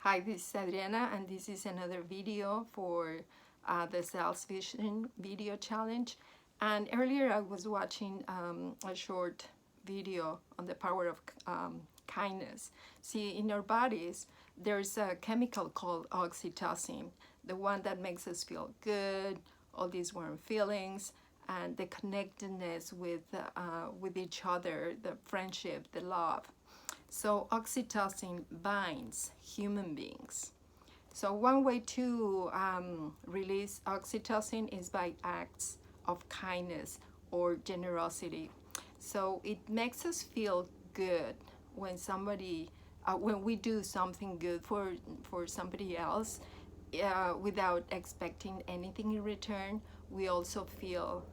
Hi, this is Adriana, and this is another video for the SalesVision video challenge. And earlier I was watching a short video on the power of kindness. See, in our bodies, there's a chemical called oxytocin, the one that makes us feel good, all these warm feelings, and the connectedness with each other, the friendship, the love. So oxytocin binds human beings. So one way to release oxytocin is by acts of kindness or generosity. So it makes us feel good when when we do something good for somebody else without expecting anything in return. We also feel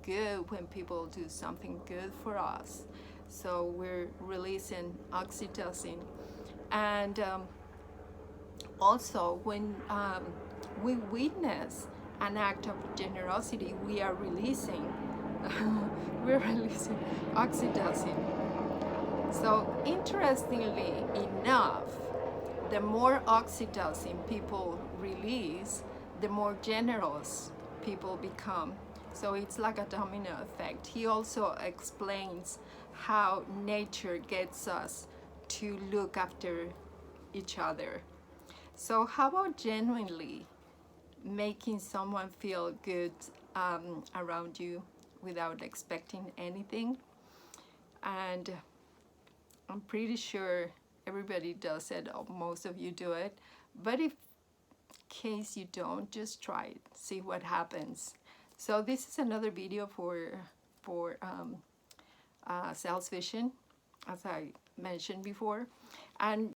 good when people do something good for us. So we're releasing oxytocin. And also when we witness an act of generosity, we are releasing we're releasing oxytocin. So interestingly enough, the more oxytocin people release, the more generous people become. So it's like a domino effect. He also explains how nature gets us to look after each other. So how about genuinely making someone feel good around you without expecting anything? And I'm pretty sure everybody does it, or most of you do it. But if case you don't, just try it, see what happens. So this is another video for SalesVision, as I mentioned before. And